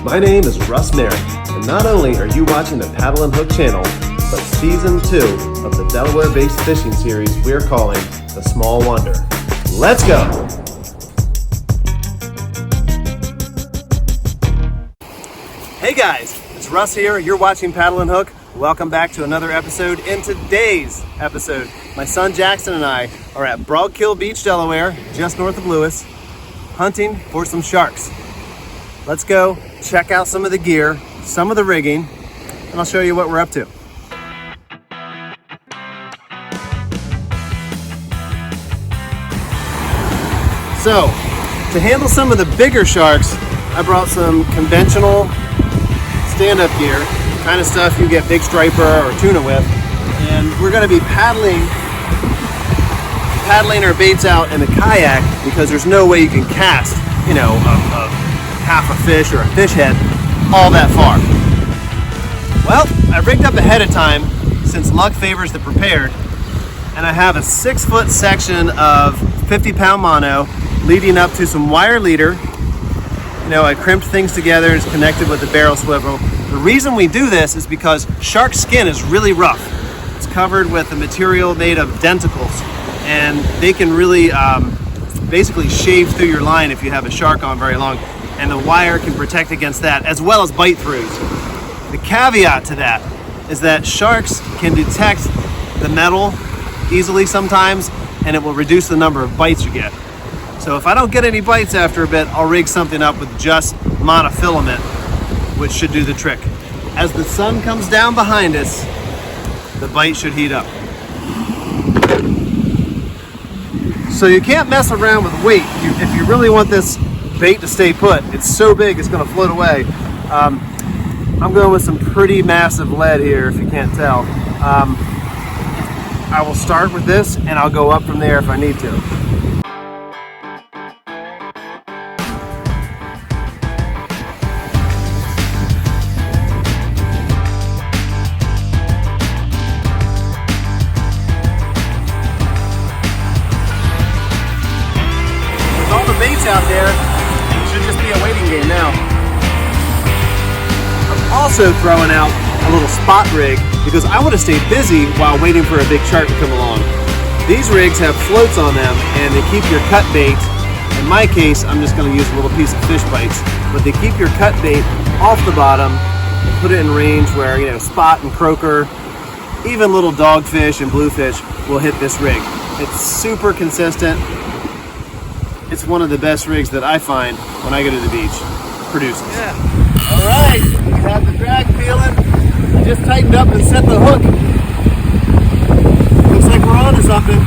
My name is Russ Merrick, and not only are you watching the Paddle and Hook channel, but Season 2 of the Delaware-based fishing series we're calling The Small Wonder. Let's go! Hey guys, it's Russ here. You're watching Paddle and Hook. Welcome back to another episode. In today's episode, my son Jackson and I are at Broadkill Beach, Delaware, just north of Lewis, hunting for some sharks. Let's go check out some of the gear, some of the rigging, and I'll show you what we're up to. So, to handle some of the bigger sharks, I brought some conventional stand-up gear, kind of stuff you get big striper or tuna with, and we're going to be paddling our baits out in a kayak because there's no way you can cast, a half a fish or a fish head all that far. Well, I rigged up ahead of time since luck favors the prepared, and I have a 6-foot section of 50-pound mono leading up to some wire leader. I crimped things together and it's connected with the barrel swivel. The reason we do this is because shark skin is really rough. It's covered with a material made of denticles, and they can really basically shave through your line if you have a shark on very long, and the wire can protect against that as well as bite throughs. The caveat to that is that sharks can detect the metal easily sometimes, and it will reduce the number of bites you get. So if I don't get any bites after a bit, I'll rig something up with just monofilament, which should do the trick. As the sun comes down behind us, the bite should heat up. So you can't mess around with weight. If you really want this bait to stay put, it's so big it's going to float away. I'm going with some pretty massive lead here, if you can't tell. I will start with this and I'll go up from there if I need to. Out there, it should just be a waiting game now. I'm also throwing out a little spot rig because I want to stay busy while waiting for a big shark to come along. These rigs have floats on them and they keep your cut bait. In my case, I'm just going to use a little piece of fish bites, but they keep your cut bait off the bottom and put it in range where spot and croaker, even little dogfish and bluefish will hit this rig. It's super consistent. It's one of the best rigs that I find when I go to the beach. Produces. Yeah. All right. We have the drag feeling. I just tightened up and set the hook. Looks like we're on to something.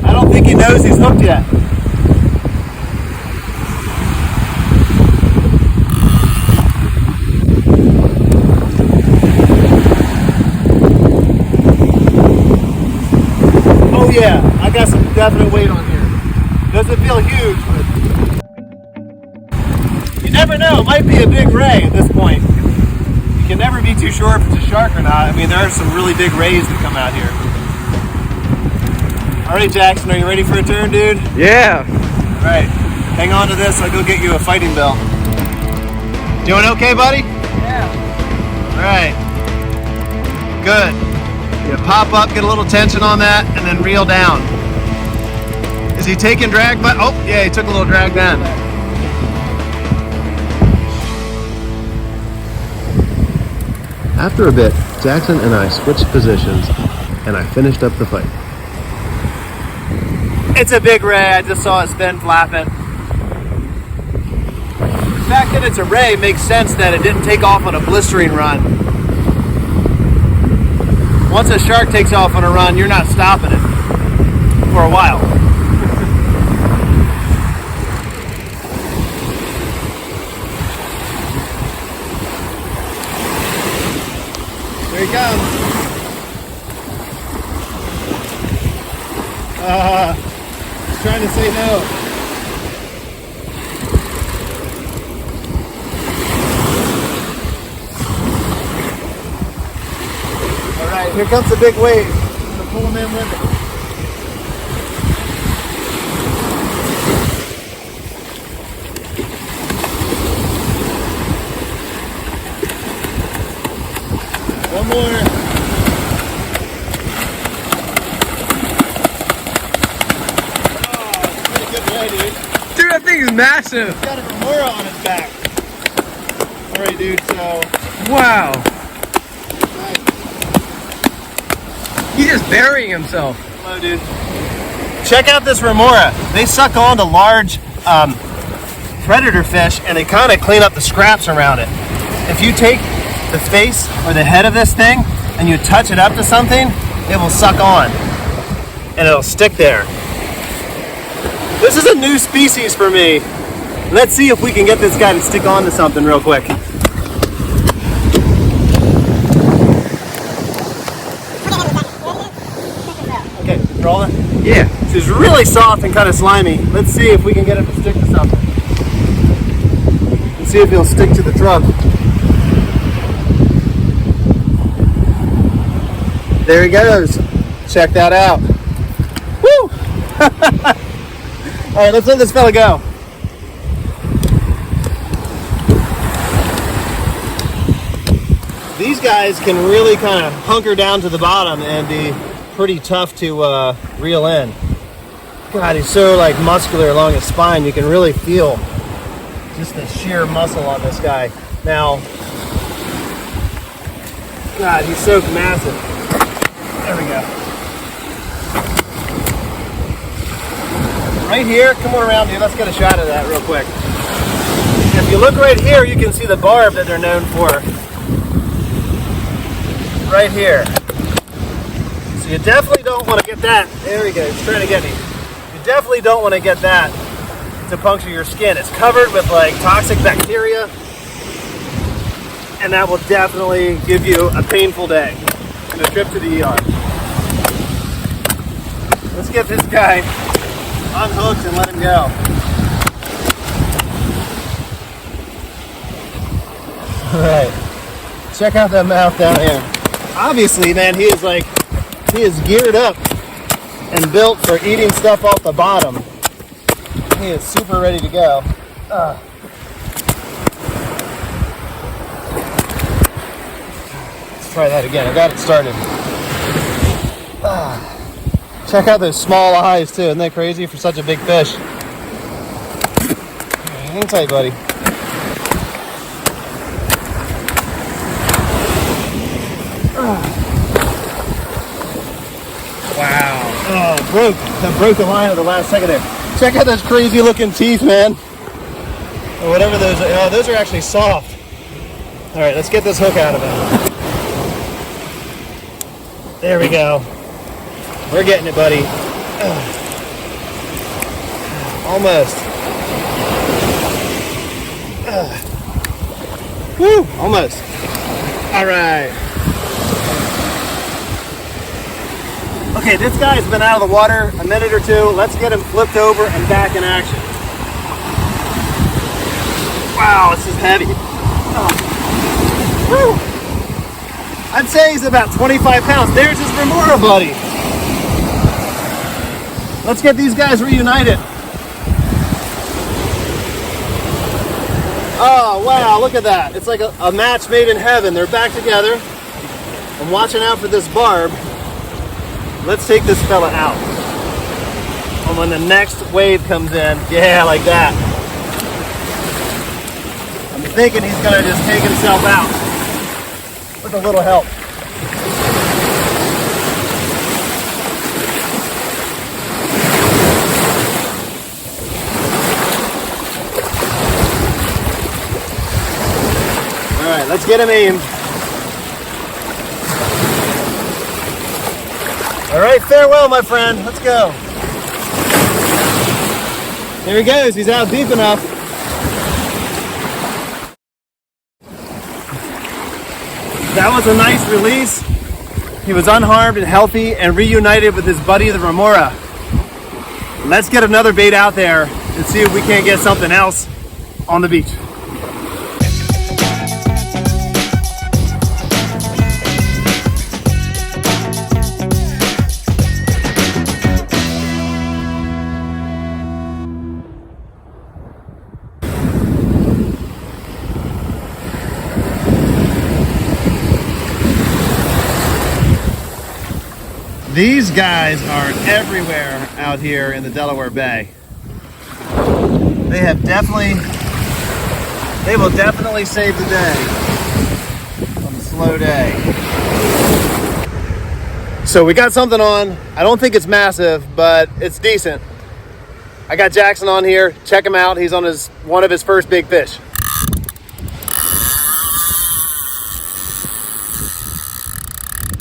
I don't think he knows he's hooked yet. Oh yeah. I got some definite weight on here. Doesn't feel huge, but you never know. It might be a big ray at this point. You can never be too sure if it's a shark or not. I mean, there are some really big rays that come out here. All right, Jackson, are you ready for a turn, dude? Yeah. All right, hang on to this. I'll go get you a fighting belt. Doing okay, buddy? Yeah. All right. Good. You pop up, get a little tension on that, and then reel down. Is he taking drag? Oh, yeah, he took a little drag then. After a bit, Jackson and I switched positions, and I finished up the fight. It's a big ray. I just saw it spin flapping. The fact that it's a ray makes sense that it didn't take off on a blistering run. Once a shark takes off on a run, you're not stopping it for a while. There he comes. He's trying to say no. Here comes the big wave. I'm going to pull him in with it. One more. Oh, it's a pretty good day, dude. Dude, that thing is massive. He's got a remora on his back. Alright, dude, so... Wow. Nice. He's just burying himself. Hello, dude. Check out this remora. They suck on to large predator fish and they kind of clean up the scraps around it. If you take the face or the head of this thing and you touch it up to something, it will suck on and it'll stick there. This is a new species for me. Let's see if we can get this guy to stick on to something real quick. Okay, rolling? Yeah. This is really soft and kind of slimy. Let's see if we can get him to stick to something. Let's see if he'll stick to the drum. There he goes. Check that out. Woo! All right, let's let this fella go. These guys can really kind of hunker down to the bottom and be pretty tough to reel in. God, he's so like muscular along his spine. You can really feel just the sheer muscle on this guy. Now, God, he's so massive. There we go. Right here, come on around, dude. Let's get a shot of that real quick. If you look right here, you can see the barb that they're known for. Right here. So you definitely don't want to get that. There we go. He's trying to get me. You definitely don't want to get that to puncture your skin. It's covered with like toxic bacteria, and that will definitely give you a painful day and a trip to the ER. Let's get this guy unhooked and let him go. All right, check out that mouth down here. Obviously, man, he is geared up and built for eating stuff off the bottom. He is super ready to go. Let's try that again. I got it started. Check out those small eyes too. Isn't that crazy for such a big fish? Hang tight, buddy. Wow. Oh, that broke the line at the last second there. Check out those crazy looking teeth, man. Or whatever those are. Oh, those are actually soft. All right, let's get this hook out of it. There we go. We're getting it, buddy. Almost. Woo, almost. All right. Okay, this guy's been out of the water a minute or two. Let's get him flipped over and back in action. Wow, this is heavy. Woo. I'd say he's about 25 pounds. There's his remora buddy. Let's get these guys reunited. Oh, wow, look at that. It's like a match made in heaven. They're back together. I'm watching out for this barb. Let's take this fella out. And when the next wave comes in, yeah, like that. I'm thinking he's gonna just take himself out with a little help. All right, let's get him aimed. All right, farewell, my friend. Let's go. There he goes. He's out deep enough. That was a nice release. He was unharmed and healthy and reunited with his buddy, the remora. Let's get another bait out there and see if we can't get something else on the beach. These guys are everywhere out here in the Delaware Bay. They will definitely save the day on a slow day. So we got something on. I don't think it's massive, but it's decent. I got Jackson on here. Check him out. He's on one of his first big fish.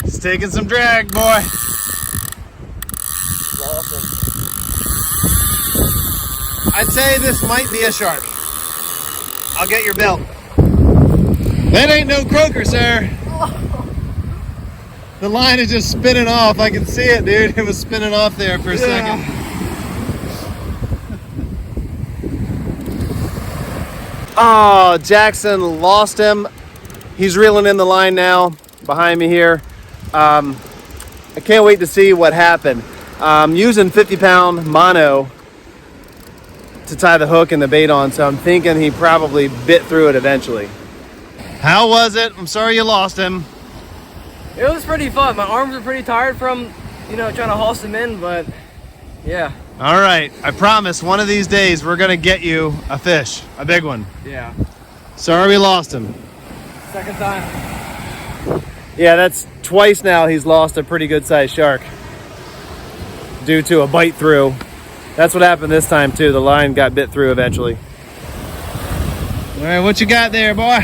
He's taking some drag, boy. Awesome. I'd say this might be a shark. I'll get your belt. That ain't no croaker, sir. The line is just spinning off. I can see it, dude. It was spinning off there for a second. Oh, Jackson lost him. He's reeling in the line now behind me here. I can't wait to see what happened. I'm using 50-pound mono to tie the hook and the bait on, so I'm thinking he probably bit through it eventually. How was it? I'm sorry you lost him. It was pretty fun. My arms were pretty tired from, trying to hoist him in, but yeah. All right, I promise one of these days we're gonna get you a fish, a big one. Yeah. Sorry we lost him. Second time. Yeah, that's twice now he's lost a pretty good sized shark due to a bite through. That's what happened this time too. The line got bit through eventually. All right, what you got there, boy?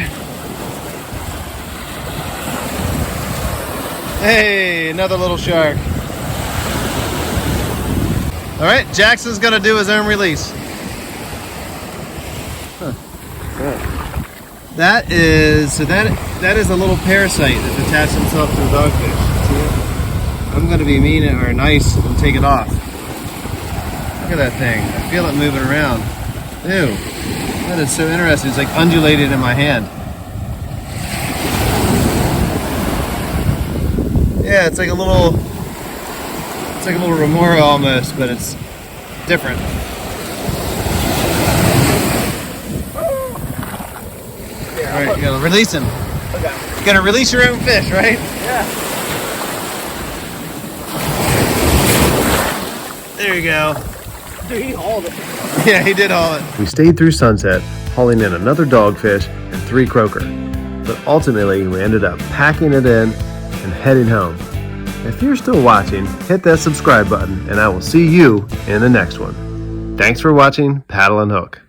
Hey, another little shark. All right, Jackson's gonna do his own release. Huh. That is a little parasite that's attached himself to the dogfish. See it? I'm gonna be mean or nice and take it off. Look at that thing. I feel it moving around. Ew. That is so interesting. It's like undulated in my hand. Yeah, it's like a little remora almost, but it's different. Yeah, all right, you gotta release him. Okay. You gotta release your own fish, right? Yeah. There you go. Dude, he hauled it. Yeah, he did haul it. We stayed through sunset, hauling in another dogfish and 3 croaker. But ultimately, we ended up packing it in and heading home. If you're still watching, hit that subscribe button and I will see you in the next one. Thanks for watching Paddle and Hook.